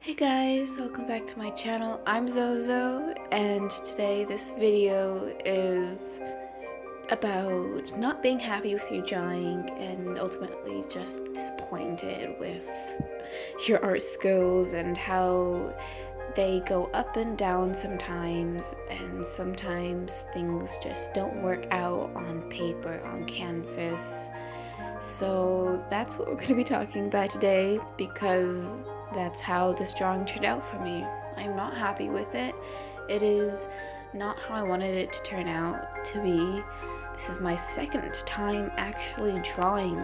Hey guys, welcome back to my channel. I'm Zozo, and today this video is about not being happy with your drawing and ultimately just disappointed with your art skills and how they go up and down sometimes, and sometimes things just don't work out on paper, on canvas. So that's what we're going to be talking about today, because that's how this drawing turned out for me. I'm not happy with it. It is not how I wanted it to turn out to be. This is my second time actually drawing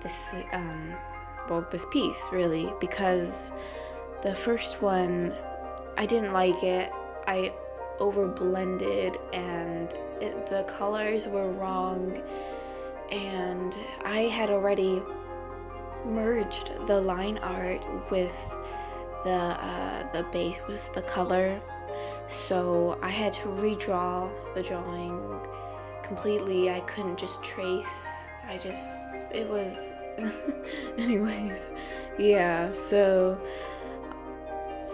this, this piece, really, because the first one, I didn't like it. I overblended and the colors were wrong, and I had already merged the line art with the base, with the color, so I had to redraw the drawing completely. I couldn't just trace. It was anyways, yeah, so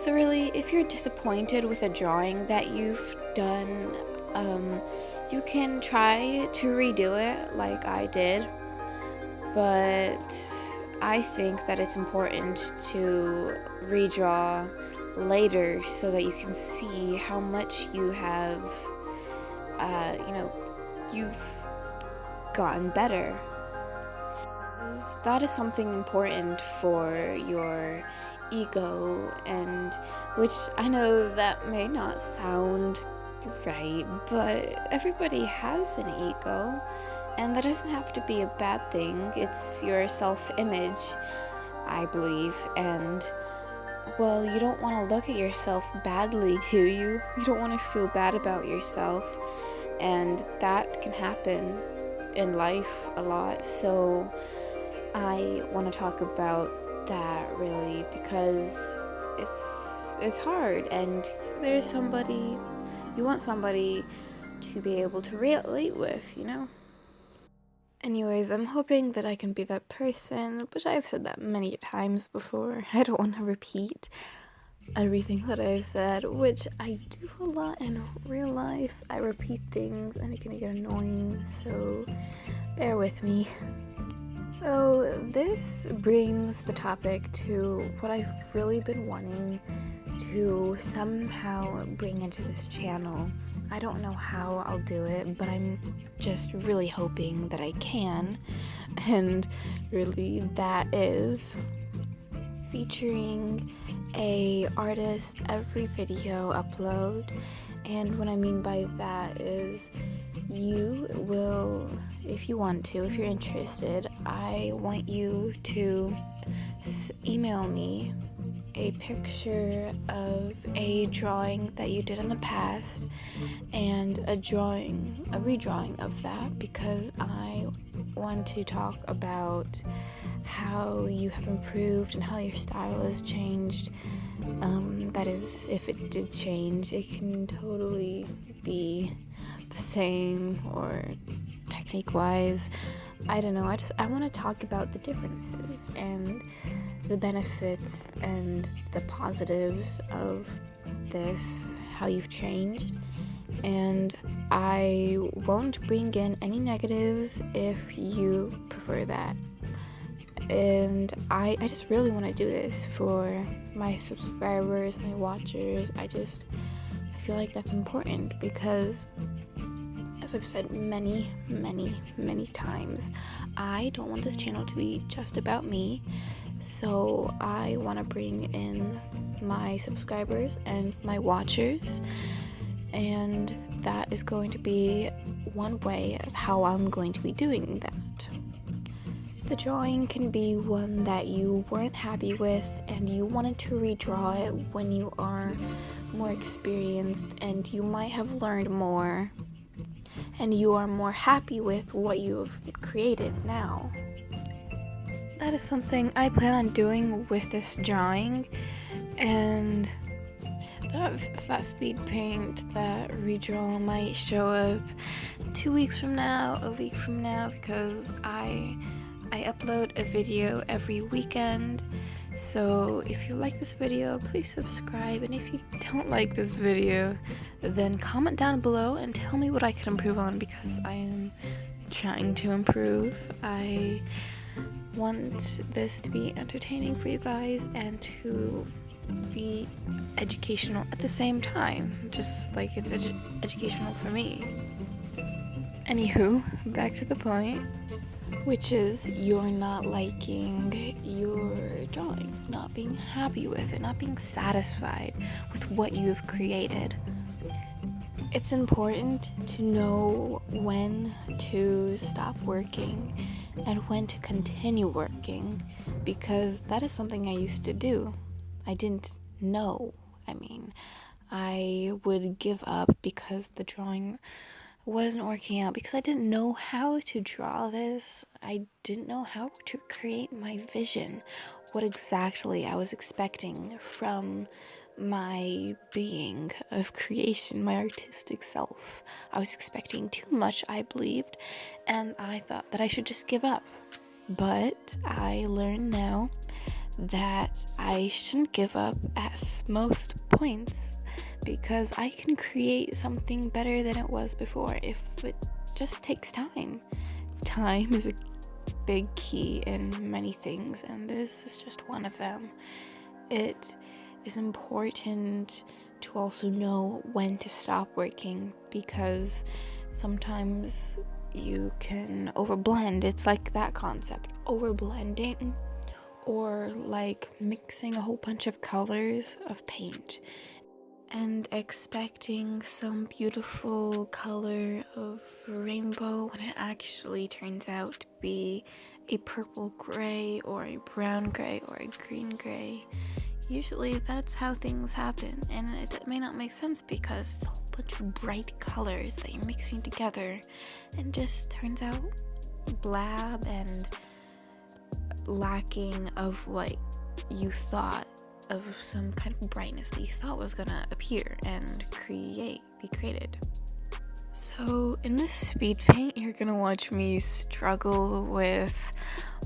really, if you're disappointed with a drawing that you've done, you can try to redo it like I did, but I think that it's important to redraw later so that you can see how much you have, you've gotten better. That is something important for your ego, and which I know that may not sound right, but everybody has an ego. And that doesn't have to be a bad thing. It's your self-image, I believe. And, well, you don't want to look at yourself badly, do you? You don't want to feel bad about yourself. And that can happen in life a lot. So I want to talk about that, really, because it's hard. And there's somebody, you want somebody to be able to relate with, you know? Anyways, I'm hoping that I can be that person, but I've said that many times before. I don't want to repeat everything that I've said, which I do a lot in real life. I repeat things and it can get annoying, so bear with me. So this brings the topic to what I've really been wanting to somehow bring into this channel. I don't know how I'll do it, but I'm just really hoping that I can. And really, that is featuring a artist every video upload. And what I mean by that is you will, if you want to, if you're interested, I want you to email me a picture of a drawing that you did in the past and a redrawing of that, because I want to talk about how you have improved and how your style has changed. That is, if it did change, it can totally be the same, or technique wise, I don't know. I want to talk about the differences and the benefits and the positives of this, how you've changed, and I won't bring in any negatives if you prefer that. And I just really want to do this for my subscribers, my watchers. I feel like that's important because, as I've said many times, I don't want this channel to be just about me. So I want to bring in my subscribers and my watchers, and that is going to be one way of how I'm going to be doing that. The drawing can be one that you weren't happy with and you wanted to redraw it when you are more experienced and you might have learned more and you are more happy with what you have created now. That is something I plan on doing with this drawing, and that speed paint, that redraw might show up 2 weeks from now, a week from now, because I upload a video every weekend, So if you like this video, please subscribe, and if you don't like this video, then comment down below and tell me what I could improve on, because I am trying to improve. I want this to be entertaining for you guys and to be educational at the same time, just like it's educational for me. Anywho, back to the point, which is you're not liking your drawing, not being happy with it, not being satisfied with what you've created. It's important to know when to stop working and when to continue working, because that is something I used to do. I didn't know. I would give up because the drawing wasn't working out, because I didn't know how to draw this. I didn't know how to create my vision, what exactly I was expecting from my being of creation, my artistic self. I was expecting too much, I believed, and I thought that I should just give up. But I learn now that I shouldn't give up at most points, because I can create something better than it was before if it just takes time. Time is a big key in many things, and this is just one of them. It is important to also know when to stop working, because sometimes you can overblend. It's like that concept, overblending, or like mixing a whole bunch of colors of paint and expecting some beautiful color of rainbow when it actually turns out to be a purple gray or a brown gray or a green gray. Usually that's how things happen, and it may not make sense because it's a whole bunch of bright colors that you're mixing together and just turns out blab and lacking of what you thought, of some kind of brightness that you thought was gonna appear and be created. So in this speed paint, you're gonna watch me struggle with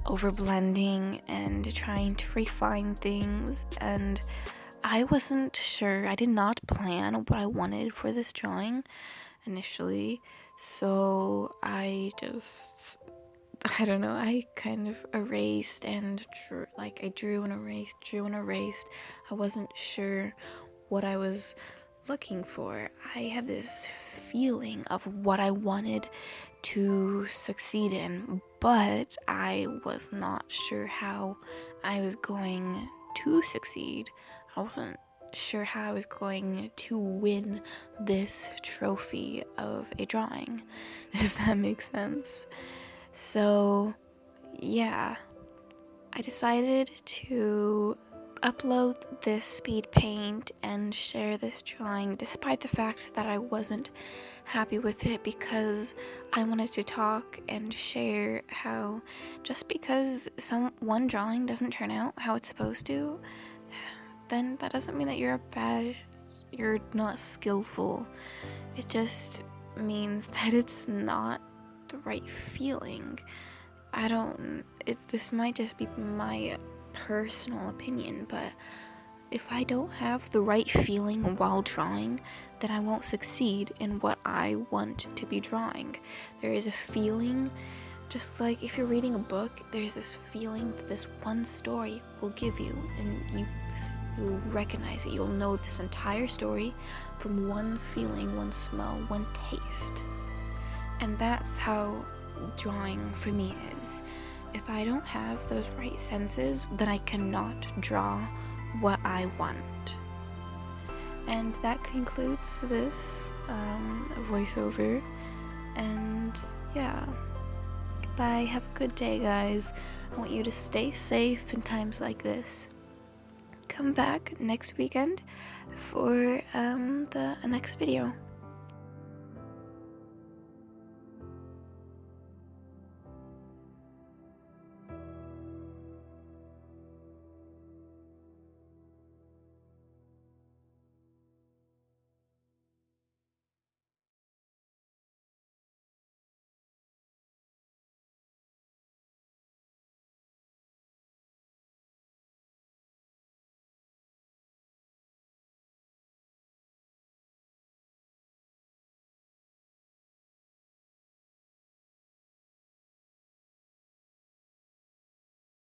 overblending and trying to refine things, and I wasn't sure. I did not plan what I wanted for this drawing initially, so I kind of erased and drew, like I drew and erased. I wasn't sure what I was looking for. I had this feeling of what I wanted to succeed in, but I was not sure how I was going to succeed. I wasn't sure how I was going to win this trophy of a drawing, if that makes sense. So yeah, I decided to upload this speed paint and share this drawing, despite the fact that I wasn't happy with it, because I wanted to talk and share how just because one drawing doesn't turn out how it's supposed to, then that doesn't mean that you're not skillful. It just means that it's not the right feeling. This might just be my personal opinion, but if I don't have the right feeling while drawing, then I won't succeed in what I want to be drawing. There is a feeling, just like if you're reading a book, there's this feeling that this one story will give you, and you'll recognize it. You'll know this entire story from one feeling, one smell, one taste. And that's how drawing for me is. If I don't have those right senses, then I cannot draw what I want. And that concludes this voiceover. And yeah, goodbye. Have a good day, guys. I want you to stay safe in times like this. Come back next weekend for the next video.